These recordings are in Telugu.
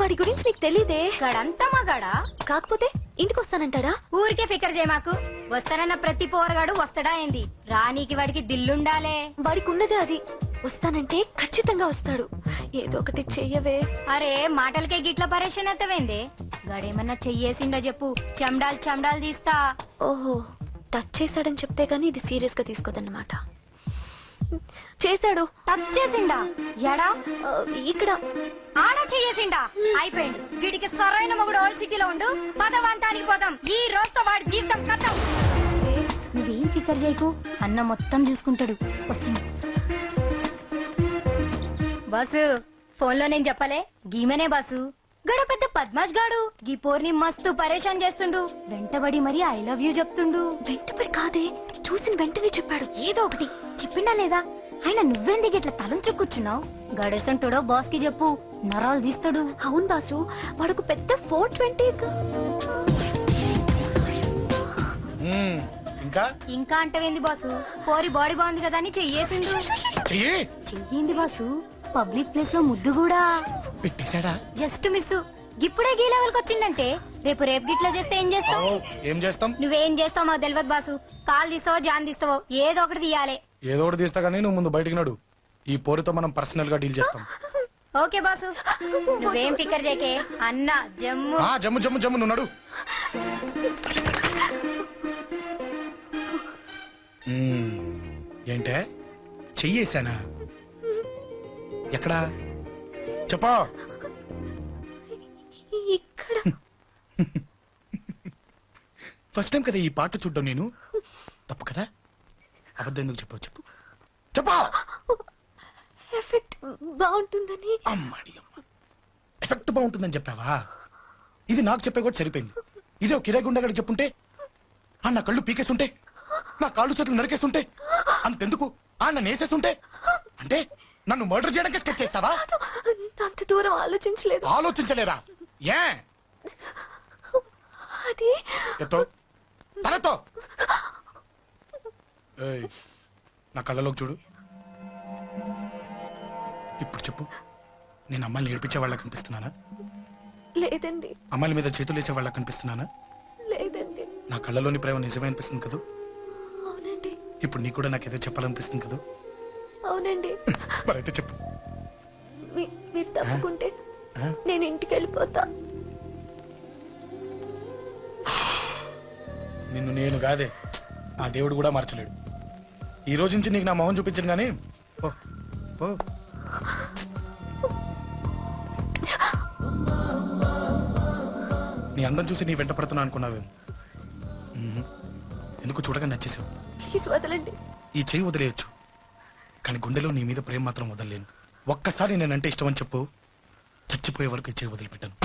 వాడి గురించి నీకు తెలీదే. గడంతా మగాడా? కాకపోతే ఇంటికి వస్తానంటాడా? ఊరికే ఫికర్ చేయ మాకు. వస్తానన్న ప్రతి పోరగాడు వస్తాడా ఏంది? రానీకి వాడికి దిల్లుండాలే. వాడికి ఉన్నదే అది. వస్తానంటే ఖచ్చితంగా వస్తాడు. ఏదో ఒకటి చెయ్యవే. అరే మాటలకే గిట్ల పరేషన్ అవుతావేంది? గడేమన్నా చెయ్యేసిండో చెప్పు, చెమ్డాల్ చెమ్డాల్ తీస్తా. ఓహో, టచ్ చేశాడని చెప్తే గానీ ఇది సీరియస్ గా తీసుకోదన్నమాట. చేశాడు. టచ్ చేసిండా? ఎడా? ఇక్కడ. ఆడ చెయ్యేసిండా? అయిపోయింది. వీడికి సరైన మొగుడు ఓల్డ్ సిటీలో ఉండు. పదవంతానికి పోదాం. ఈ రోజుతో వాడి జీవితం కథం. నువ్వేం ఫికర్ చేయకు, అన్న మొత్తం చూసుకుంటాడు. వస్తుంది బాసు. ఫోన్ లో నేను చెప్పలే, గీమనే బాసు. గడ పెద్ద పద్మాష్ గాడు గీ పోర్ని మస్తు పరేషాన్ చేస్తుండు. వెంటబడి మరి ఐ లవ్ యూ చెప్తుండు. వెంటబడి కాదే, చూసిన వెంటనే చెప్పాడు. ఏదో ఒకటి చెప్పిండా లేదా? ఆయన నువ్వెందుకు ఇట్లా తలంచు కూర్చున్నావు? గడేసంటుడో బాస్ కి చెప్పు, నరాలు తీస్తాడు. అవును బాసు, వాడుకు పెద్ద 420. ఇంకా ఇంకా అంటవేంది బాసు? పోరి బాడీ బాగుంది కదా అని చెయ్యేసిండు. చెయ్యింది బాసు. పబ్లిక్ ప్లేస్ లో ముద్దు కూడా పెట్టేశాడా? Just miss. ఇప్పుడే గీ లెవెల్ వచ్చిండంటే రేపు గిట్లా చేస్తే ఏం చేస్తావు? ఏం చేస్తాం? నువ్వేం చేస్తావు మాకు తెలియదు బాసు. కాల్ తీస్తావో జాన్ తీస్తావో ఏదో ఒకటి తీయాలి. ఏదో ఒకటి తీస్తా గానీ నువ్వు ముందు బయటికి నడు. ఈ పోరుతో మనం పర్సనల్ గా డీల్ చేస్తాం. ఓకే బాసు, నువ్వేం ఫికర్ చేకే. అన్న జమ్ము. జమ్ము జమ్ము జమ్ము, నువ్వు నడు. ఏంటే చెయ్యేశానా? ఎక్కడా చెప్పా? ఇక్కడ. ఫస్ట్ టైం కదా ఈ పాట చూడ్డం నేను. తప్పు కదా? అబద్ధం ఎందుకు చెప్పావు? చెప్పు చెప్పా. ఎఫెక్ట్ బాగుంటుందని. అమ్మాడి అమ్మ, ఎఫెక్ట్ బాగుంటుందని చెప్పావా? ఇది నాకు చెప్పే కూడా సరిపోయింది. ఇదే కిరాయి గుండెగాడు చెప్పుంటే, నా కళ్ళు పీకేస్తుంటే, నా కాళ్ళు చేతులు నరికేస్తుంటే, అంతెందుకు నన్ను వేసేస్తుంటే, అంటే నన్ను మర్డర్ చేయడానికి స్కెచ్ చేస్తావా? అంత దూరం ఆలోచించలేదు. ఆలోచించలేదా? ఏ అది ఎత్తో తలతో. నా కళ్ళలోకి చూడు. ఇప్పుడు చెప్పు, నేను అమ్మాయిని ఏడిపించే వాళ్ళ కనిపిస్తున్నానా? లేదండి. అమ్మాయిల మీద చేతులు వేసే వాళ్ళ కనిపిస్తున్నానా? లేదండి. నా కళ్ళలోని ప్రేమ నిజమే అనిపిస్తుంది కదా? అవునండి. ఇప్పుడు నీకు కూడా నాకేదో చెప్పాలనిపిస్తుంది కదా? అవునండి. మరైతే చెప్పు. మీరు తప్పుకుంటే నేను ఇంటికి వెళ్ళిపోతా. నిన్ను నేను కాదే, ఆ దేవుడు కూడా మార్చలేడు. ఈ రోజు నుంచి నీకు నా మొహం చూపించను గానీ పో పో. నీ అందం చూసి నీ వెంట పడుతున్నా అనుకున్నావేమో. ఎందుకు చూడగా నచ్చేసావు. ప్లీజ్ వదలండి. ఈ చెయ్యి వదిలేయచ్చు, కానీ గుండెలో నీ మీద ప్రేమ మాత్రం వదలలేను. ఒక్కసారి నేనంటే ఇష్టం అని చెప్పు, చచ్చిపోయే వరకు ఈ చెయ్యి వదిలిపెట్టాను.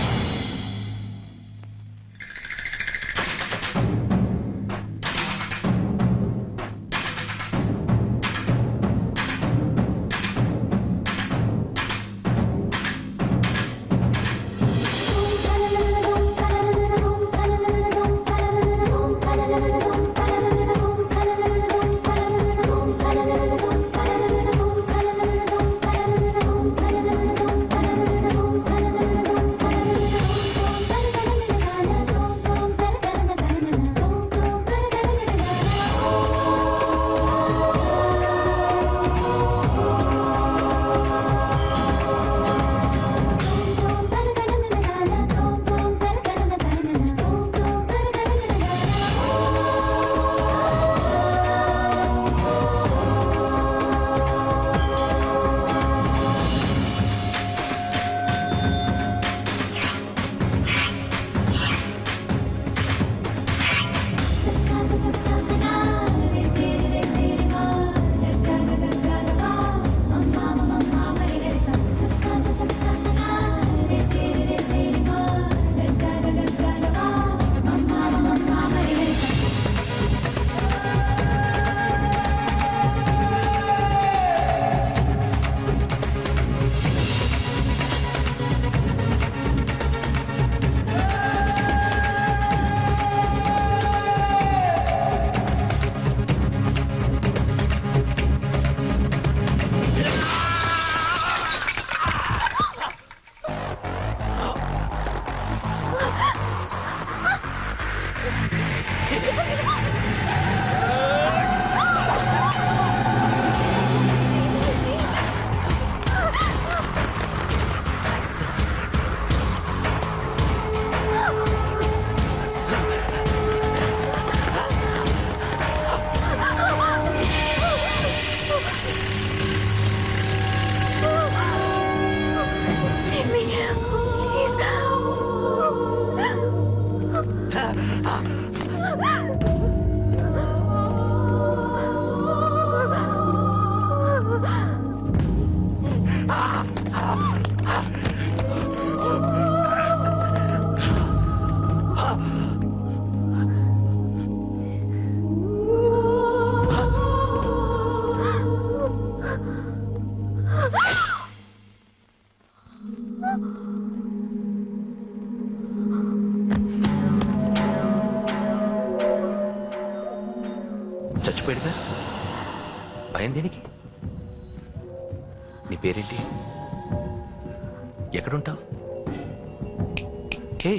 లేచిపోయాడుగా, భయం దేనికి? నీ పేరేంటి? ఎక్కడుంటావు? హే,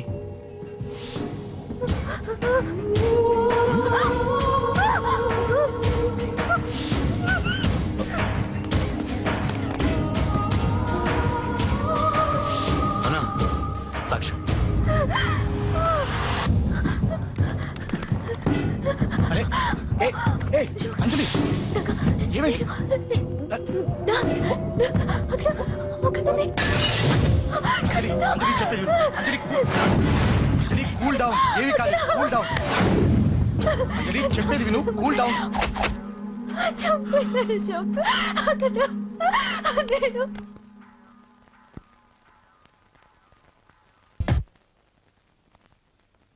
అన్నా, సాక్ష్యం. అరే ఏ ఏ అంజలి ఏమైంది? అంజలి అంజలి చెప్పేది విను. అంజలి అంజలి కూల్ డౌన్. ఏమి కాలేదు, కూల్ డౌన్. అంజలి చెప్పేది విను, కూల్ డౌన్.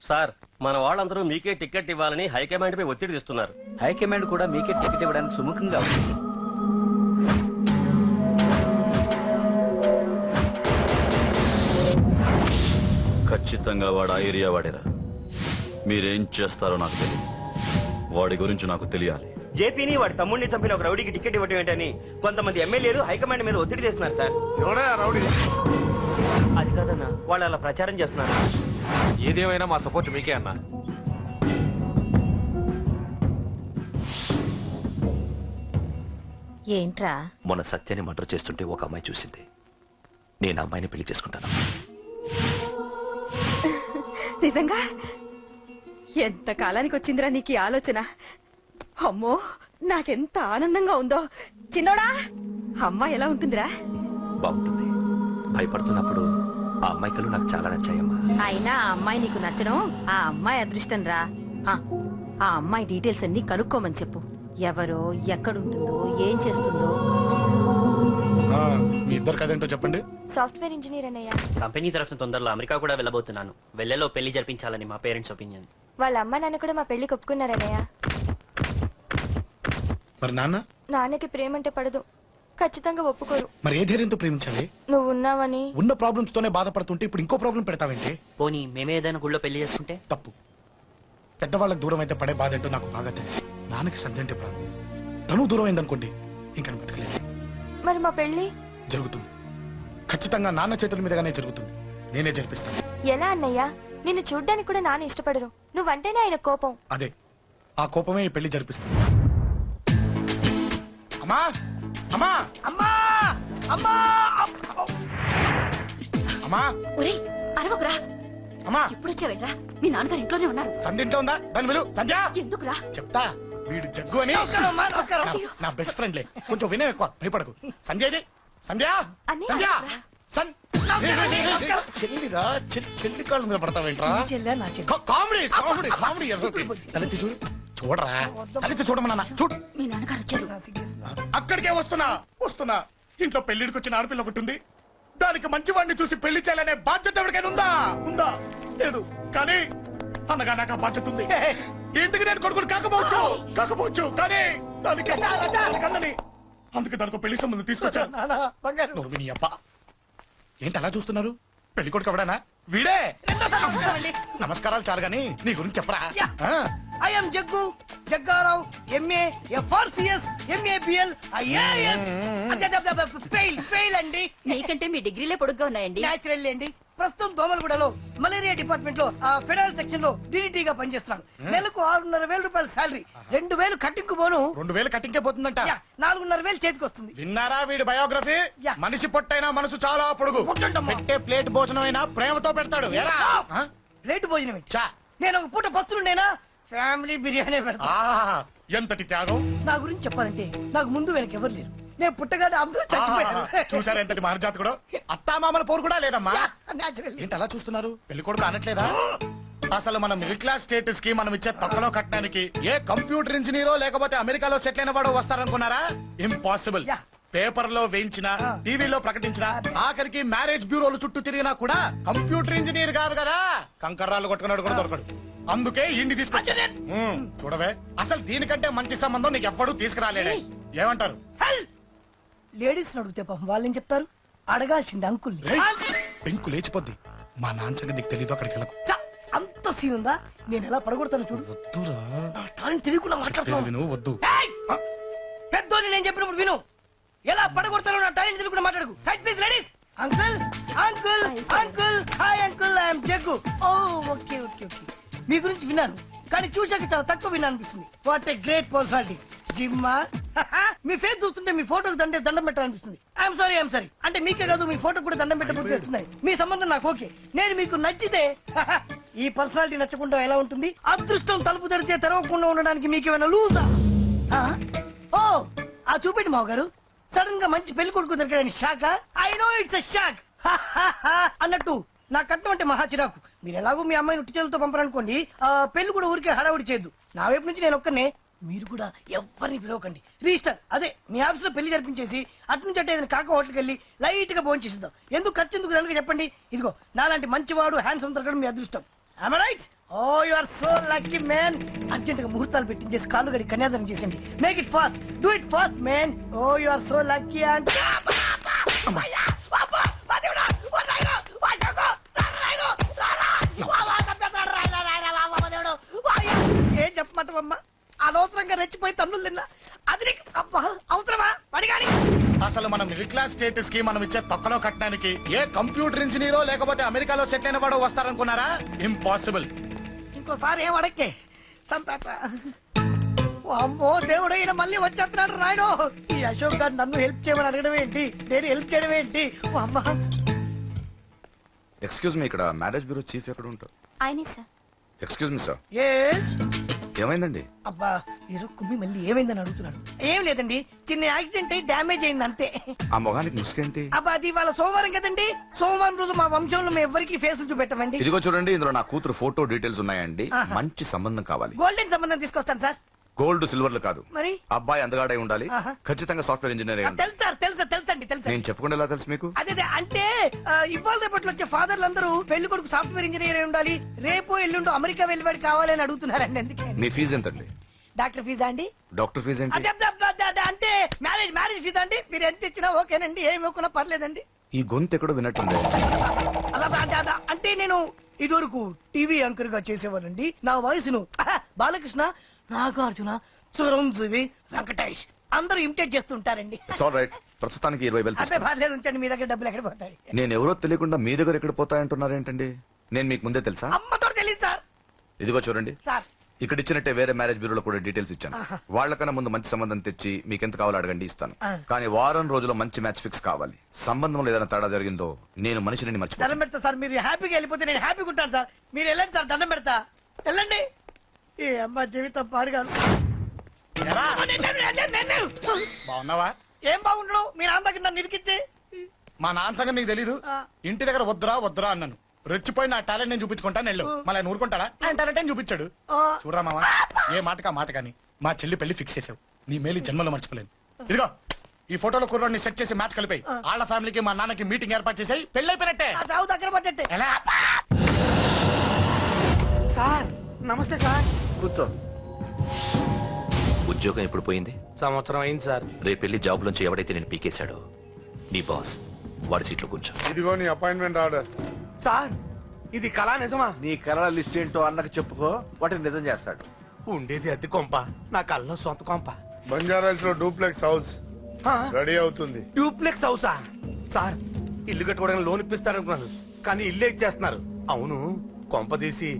సార్, మన వాళ్ళందరూ మీకే టికెట్ ఇవ్వాలని హైకమాండ్ పై ఒత్తిడి తెస్తున్నారు. హైకమాండ్ కూడా మీకే టికెట్ ఇవ్వడానికి సుముఖంగా ఉంది. ఖచ్చితంగా వాడు ఆ ఏరియా వాడేరా. మీరేం చేస్తారో నాకు తెలియదు, వాడి గురించి నాకు తెలియాలి. జేపీని వాడి తమ్ముడిని చంపిన ఒక రౌడీకి టికెట్ ఇవ్వటం ఏంటని కొంతమంది ఎమ్మెల్యేలు హైకమాండ్ మీద ఒత్తిడి తెస్తున్నారు సార్. అది కాదన్నా, వాళ్ళు అలా ప్రచారం చేస్తున్నారు. ఏదేమైనా మా సపోర్ట్ మీకే అన్నా. ఏంట్రా? మొన్న సత్యాన్ని మర్డర్ చేస్తుంటే ఒక అమ్మాయి చూసింది. నేను ఆ అమ్మాయిని పెళ్లి చేసుకుంటాను. నిజంగా? ఎంత కాలానికి వచ్చిందిరా నీకు ఈ ఆలోచన? అమ్మో, నాకెంత ఆనందంగా ఉందో. చిన్నోడా, అమ్మాయి ఎలా ఉంటుందిరా? బాగుంటుంది. భయపడుతున్నప్పుడు ఆ అమ్మాయి కళ్ళు నాకు చాలా నచ్చాయమ్మా. అయినా ఆ అమ్మాయి నీకు నచ్చడం ఆ అమ్మాయి అదృష్టం రా. ఆ అమ్మాయి డీటెయిల్స్ అన్ని కనుక్కోమని చెప్పు. ఎవరో, ఎక్కడుంటుందో, ఏం చేస్తుందో. మీ ఇద్దరు కదేంటో చెప్పండి. సాఫ్ట్వేర్ ఇంజనీర్ అన్నయ్య. కంపెనీ తరఫున తొందరలో అమెరికా కూడా వెళ్ళబోతున్నాను. వెళ్ళలో పెళ్లి జరిపించాలని మా పేరెంట్స్ ఒపీనియన్. వాళ్ళ అమ్మ నాన్న కూడా మా పెళ్లికి ఒప్పుకున్నారన్నయ్య. మరి నాన్న? నాన్నకి ప్రేమ అంటే పడదు, ఖచ్చితంగా ఒప్పుకోరు. మరి ఏ ధైర్యంతో ప్రేమించాలి? నువ్వు ఉన్నావని. ఉన్న ప్రాబ్లమ్స్ తోనే బాధపడుతుంటే ఇప్పుడు ఇంకో ప్రాబ్లం పెడతావేంటి? పోనీ మేమే ఏదైనా గుళ్ళో పెళ్లి చేసుకుంటే? తప్పు. పెద్దవాళ్ళకి దూరం అయితే పడే బాధ ఏంటో నాకు బాగా తెలుసు. నాన్నకి సంధ్య అంటే ప్రాణం. తను దూరం అయిందనుకోండి, ఇంకా బతకలేదు. మరి మా పెళ్లి జరుగుతుంది. ఖచ్చితంగా నాన్న చేతుల మీదగానే జరుగుతుంది. నేనే జరిపిస్తాను. ఎలా అన్నయ్య? నిన్ను చూడ్డానికి కూడా నాన్న ఇష్టపడరు. నువ్వంటేనే ఆయన కోపం. అదే, ఆ కోపమే ఈ పెళ్లి జరిపిస్తుంది. అమ్మా అమ్మా అమ్మా అమ్మా అమ్మా ఒరే అరవకురా, అమ్మా ఇప్పుడు వచ్చావేట్రా? మీ నాన్నగారు ఇంట్లోనే ఉన్నారు. సంధ్య ఇంట్లో ఉందా? దాని విలు. సంధ్య ఎందుకురా? చెప్తా. వీడు జగ్గు అని నా బెస్ట్ ఫ్రెండ్లే. కొంచెం వినే ఎక్కువ, భయపడకు. సంధ్య ఇది. సంధ్య అన్నయ్య, సంధ్య రా. చెల్లిరా, చెల్లి కాళ్ళ మీద పడతావేంట్రా? Comedy comedy comedy. తలెత్తి చూడు, చూడరా, తలెత్తి చూడమన్నా. చూడు, మీ నాన్నగారు వచ్చారు. అక్కడికే వస్తున్నా వస్తున్నా. ఇంట్లో పెళ్లిడికి వచ్చిన ఆడపిల్ల ఒకటి ఉంది. దానికి మంచి వాడిని చూసి పెళ్లి చేయాలనే బాధ్యత ఎవరికైనా ఉందా? ఉందా? లేదు. కానీ అనగా నాకు ఆ బాధ్యత ఉంది. ఇంటికి నేను కొడుకుని కాకపోవచ్చు కానీ దానికి అన్నని. అందుకే దానికి పెళ్లి సంబంధం తీసుకొచ్చాను. నువ్వు నీ అబ్బా ఏంటి అలా చూస్తున్నారు? పెళ్లి కొడుకు ఎవడానా? వీడే. నమస్కారాలు చాలు గాని నీ గురించి చెప్పరా. I'm Jaggu Jaggarao, MA FRCS, MABL, IAS. Fail అండి. నీకంటే మీ డిగ్రీలే పొడుగ్గా ఉన్నాయండి. న్యాచురల్ అండి. ప్రస్తుతం దోమలగూడలో మలేరియా డిపార్ట్మెంట్ లో ఫెడరల్ సెక్షన్ లో DDT గా పనిచేస్తున్నాను. నెలకు 6,500 రూపాయల శాలరీ, 2,000 కట్టింకు పోను. 2,000 కట్టింకే పోతుందంట. 4,500 చేతికి వస్తుంది. విన్నారా వీడి బయోగ్రఫీ? మనిషి పొట్టైనా మనసు చాలా పొడుగు. పెట్టే ప్లేట్ భోజనం అయినా ప్రేమతో పెడతాడు. ప్లేట్ భోజనం ఏంటి? నేను ఒక పూట పస్తులుండేనా ఫ్యామిలీ బిర్యానీ పెడతా. ఎంతటి త్యాగం! నా గురించి చెప్పాలంటే నాకు ముందు వెనక ఎవరు లేరు. నేను పుట్టగానే అందరూ చచ్చిపోయారు. చూసారా ఎంతటి మహర్జాత్ కూడా. అత్తామామల పోరు కూడా లేదమ్మా. న్యాచురల్. ఏంటి అలా చూస్తున్నారు? పెళ్లి కొడుకు అనట్లేదా? అసలు మన మిడిల్ క్లాస్ స్టేటస్ కి మనం ఇచ్చే తక్కువలో కట్టడానికి ఏ కంప్యూటర్ ఇంజనీరో లేకపోతే అమెరికాలో సెటిల్ అయిన వాడు వస్తారనుకున్నారా? ఇంపాసిబుల్. పేపర్ లో వేయించిన, టీవీలో ప్రకటించిన, ఆఖరికి మ్యారేజ్ బ్యూరోలు చుట్టూ తిరిగినా కూడా కంప్యూటర్ ఇంజనీర్ కాదు కదా, కంకర్రాలు కొట్టుకున్నాడు కూడా దొరకడు. అందుకే ఇండి తీసుకొచ్చా. చూడవే, అసలు దీనికంటే మంచి సంబంధం నీకు ఎప్పుడూ తీసుకురాలేడే. ఏమంటారు? లేడీస్ అడిగితే పాపం వాళ్ళేం చెప్తారు? అడగాల్సింది అంకుల్. పెంకు లేచిపోద్ది. మా నాన్న సంగతి నీకు తెలీదు. అక్కడికి వెళ్ళకు. అంత సీన్ ఉందా? నేను ఎలా పడగొడతాను చూడు. వద్దురా. నా టాలెంట్ తెలియకుండా చెప్పేది మాట్లాడుతున్నాను. విను, వద్దు. పెద్దోని నేను చెప్పినప్పుడు విను. ఎలా పడగొడతానో నా టాలెంట్ తెలియకుండా మాట్లాడకు. Side please ladies. Uncle uncle uncle hi uncle, I'm Jaggu. Oh okay okay okay. మీ గురించి విన్నాను కానీ చూశాక చాలా తక్కువ విన్నాను అనిపిస్తుంది. What a great personality. జిమ్మా మీ ఫేస్ చూస్తుంటే మీ ఫోటోకి దండం పెట్టాలనిపిస్తుంది. ఐఎమ్ సారీ అంటే మీకే కాదు మీ ఫోటో కూడా దండం పెట్టబోతున్నాయి. మీ సంబంధం నాకు ఓకే. నేను మీకు నచ్చితే ఈ పర్సనాలిటీ నచ్చకుండా ఎలా ఉంటుంది? అదృష్టం తలుపు తెరితే తెరవకుండా ఉండడానికి మీకేమైనా లూజా? ఓ ఆ చూపెట్టి మావ గారు. సడన్ గా మంచి పెళ్లి కొడుకు దొరికాడని shock. I know it's a shock అన్నట్టు నా కట్నం అంటే మహా చిరాకు. మీరు ఎలాగో మీ అమ్మాయిని ఉట్టి చేతులతో పంపరనుకోండి, పెళ్లి కూడా ఊరికే హడావుడి చేయొద్దు. నా వైపు నుంచి నేను ఒక్కనే, మీరు కూడా ఎవరిని పిలవకండి. రిజిస్టర్ అదే మీ ఆఫీస్ లో పెళ్లి జరిపించేసి అటు నుంచి అంటే ఏదైనా కాక హోటల్కి వెళ్ళి లైట్ గా భోజనం చేసిద్దాం. ఎందుకు ఖర్చు ఎందుకు కనుక చెప్పండి. ఇదిగో నాలాంటి మంచివాడు హ్యాండ్సమ్ దొరకడం మీ అదృష్టం. Am I right? Oh, you are so lucky, man. Urgent గా ముహూర్తాలు పెట్టించేసి కాళ్ళు గడి కన్యాదానం చేసేయండి. Make it fast, do it fast, man. Oh you are so lucky. And ఏం చెప్పమంటావమ్మా? అనవసరంగా రెచ్చిపోయి తన్నులు తిన్నా. అది నీకు అబ్బా అవసరమా? పడిగాని అసలు మన మిడిల్ క్లాస్ స్టేటస్ కి మనం ఇచ్చే తొక్కలో కట్టడానికి ఏ కంప్యూటర్ ఇంజనీరో లేకపోతే అమెరికాలో సెటిల్ అయిన వాడు వస్తారనుకున్నారా? ఇంపాసిబుల్. ఇంకోసారి ఏం అడక్కే సంపేట. అమ్మో దేవుడు, ఈయన మళ్ళీ వచ్చేస్తున్నాడు రాయుడు. ఈ అశోక్ గారు నన్ను హెల్ప్ చేయమని అడగడం ఏంటి, నేను హెల్ప్ చేయడం ఏంటి? అమ్మ ఎక్స్క్యూజ్ మీ, ఇక్కడ మ్యారేజ్ బ్యూరో చీఫ్ ఎక్కడ ఉంటారు? ఆయనే sir. Excuse me sir, yes. ఏమైందండి? అబ్బా ఈరోజు కుమ్మి మళ్ళీ ఏమైందని అడుగుతున్నాడు. ఏం లేదండి, చిన్న యాక్సిడెంట్ అయి డ్యామేజ్ అయింది అంతే. ఆ మొగానికి ముసుకేంటి? అబ్బా అది వాళ్ళ సోమవారం కదండి. సోమవారం రోజు మా వంశంలో మేము ఎవరికి ఫేసులు చూపెట్టమండి. ఇదిగో చూడండి, ఇందులో నా కూతురు ఫోటో డీటెయిల్స్ ఉన్నాయండి. మంచి సంబంధం కావాలి. గోల్డెన్ సంబంధం తీసుకొస్తాను సార్. గోల్డ్ సిల్వర్లు కాదు, మరి అబ్బాయి అందగాడై ఉండాలి. ఖచ్చితంగా సాఫ్ట్వేర్ ఇంజనీర్ అయి ఉండాలి. తెలుసు సార్, తెలుసండి తెలుసు. నేను చెప్పకుండా ఎలా తెలుసు మీకు? అదే అంటే ఇవాళ రేపట్లో వచ్చే ఫాదర్లు అందరూ పెళ్లి కొడుకు సాఫ్ట్వేర్ ఇంజనీర్ అయి ఉండాలి, రేపు ఎల్లుండు అమెరికా వెళ్ళివాడు కావాలని అడుగుతున్నారండి. అందుకే. మీ ఫీజు ఎంతండి? డాక్టర్ ఫీజా అండి? డాక్టర్ ఫీజు ఏంటి? అంటే మ్యారేజ్ ఫీజా అండి? మీరు ఎంత ఇచ్చినా ఓకేనండి, ఏమి ఇవ్వకున్నా పర్లేదండి. ఈ గొంతు ఎక్కడో విన్నట్టుంది. అంటే నేను ఇదివరకు టీవీ యాంకర్ గా చేసేవాళ్ళండి. నా వయసును బాలకృష్ణ, నాగార్జున, చిరంజీవి, వెంకటేష్ అందరూ ఇమిటేట్ చేస్తుంటారండి. ప్రస్తుతానికి 20,000 అదే పర్లేదు, ఉంచండి. మీ దగ్గర డబ్బులు ఎక్కడ పోతాయి? నేను ఎవరో తెలియకుండా మీ దగ్గర ఎక్కడ పోతాయంటున్నారేంటండి? నేను మీకు ముందే తెలుసా? అమ్మతో తెలియదు సార్. ఇదిగో చూడండి సార్, ఇక్కడ ఇచ్చినట్టే వేరే మ్యారేజ్ బ్యూరోలో కూడా డీటెయిల్స్ ఇచ్చాను. వాళ్ళకన్నా ముందు మంచి సంబంధం తెచ్చి మీకు ఎంత కావాలో అడగండి, ఇస్తాను. కానీ వారం రోజుల్లో మంచి మ్యాచ్ ఫిక్స్ కావాలి. సంబంధంలో ఏదైనా తేడా జరిగిందో నేను మనిషిని మర్చిపోతాను. దండం పెడతా సార్. మీరు హ్యాపీగా వెళ్ళిపోతే నేను హ్యాపీగా ఉంటాను సార్. మీరు వెళ్ళండి సార్, దండం పెడతా. వెళ్ళండి. ఏ అమ్మ జీవితం పాడుగాను. బాగున్నావా? ఏం బాగుండడు? మీ నాన్న దగ్గర నన్ను ఇరికిచ్చి. మా నాన్న సంగతి నీకు తెలీదు. ఇంటి దగ్గర వద్దురా అన్నాను. రెచ్చిపోయి నా టాలెంట్ నేను చూపించుకుంటాను వెళ్ళు. మళ్ళీ ఆయన ఊరుకుంటాడా? ఆయన టాలెంట్ చూపించాడు. చూడరా మావా, ఏ మాటకా మాట కానీ మా చెల్లి పెళ్లి ఫిక్స్ చేసావు. నీ మేలు జన్మలో మర్చిపోలేను. ఇదిగో ఈ ఫోటోలో కుర్రాడిని సెట్ చేసి మ్యాచ్ కలిపాయి. వాళ్ళ ఫ్యామిలీకి మా నాన్నకి మీటింగ్ ఏర్పాటు చేసాయి. పెళ్లి అయిపోయినట్టే. చావు దగ్గర పడ్డట్టే. ఎలా? సార్ నమస్తే సార్. కూర్చో. ఉద్యోగం ఎప్పుడు పోయింది? సంవత్సరం అయింది సార్. రేపెళ్ళి జాబ్ లోంచి ఎవడైతే నేను పీకేశాడో నీ బాస్ వాడి సీట్లో కూర్చో. ఇదిగో నీ అపాయింట్మెంట్ ఆర్డర్. సార్ ఇది కళా నిజమా? నీ కళల లిస్ట్ ఏంటో అన్నకు చెప్పుకో, వాటిని నిజం చేస్తాడు. ఉండేది అద్దె కొంప, నా కళ్ళలో సొంత కొంప. బంజారాస్ లో డూప్లెక్స్ హౌస్ రెడీ అవుతుంది. డూప్లెక్స్ హౌసా? సార్ ఇల్లు కట్టుకోవడానికి లోన్ ఇప్పిస్తారనుకున్నాను, కానీ ఇల్లే ఇచ్చేస్తున్నారు. అవును, కొంప తీసి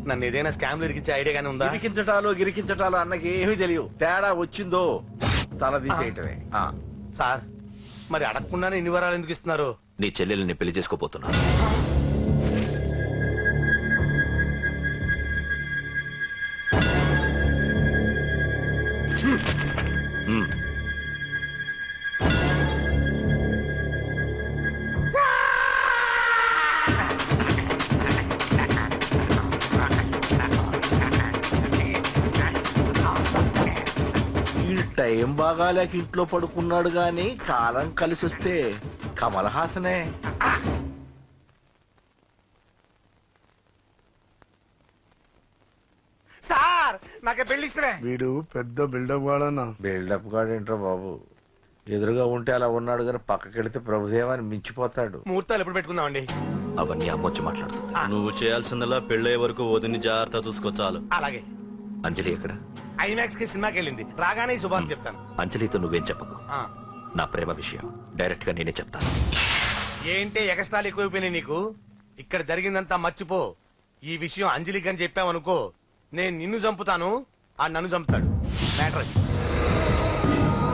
నన్ను ఏదైనా స్కామ్ ఇరికించే ఐడియా గానీ ఉందా? గిరికించటాలు అన్నకి ఏమీ తెలియదు. తేడా వచ్చిందో తల తీసేయటమే. సార్ మరి అడగకుండానే ఇన్ని వరాలు ఎందుకు ఇస్తున్నారు? నీ చెల్లెల్ని పెళ్లి చేసుకోపోతున్నా. టైం బాగాలేక ఇంట్లో పడుకున్నాడు గాని కాలం కలిసి వస్తే కమల్ హాసనే. సార్ నాకే పెళ్లి ఇష్టమే. వీడు పెద్ద బిల్డప్ వాడన్నా. బిల్డప్ గాడేంట్రా బాబు, ఎదురుగా ఉంటే అలా ఉన్నాడు కానీ పక్కకెడితే ప్రభుదేవాన్ని మించిపోతాడు. ముహూర్తాలు ఎప్పుడు పెట్టుకుందామండి? అవన్నీ అమ్మొచ్చి మాట్లాడుతుంది. నువ్వు చేయాల్సిందల్లా పెళ్ళయ్యే వరకు వదిని జాగ్రత్త చూసుకో చాలు. అలాగే. అంజలి ఎక్కడ? ఐమాక్స్ కి సినిమాకి వెళ్ళింది, రాగానే ఈ శుభాన్ని చెప్తాను. అంజలితో నువ్వేం చెప్పకు. ఆ. నా ప్రేమ విషయం డైరెక్ట్ గా నేనే చెప్తాను. ఏంటి ఎగస్ట్రాలు ఎక్కువైపోయినాయి నీకు? ఇక్కడ జరిగిందంతా మర్చిపో. ఈ విషయం అంజలికి అని చెప్పావనుకో, నేను నిన్ను చంపుతాను, ఆ నన్ను చంపుతాడు. మ్యాటర్ అది.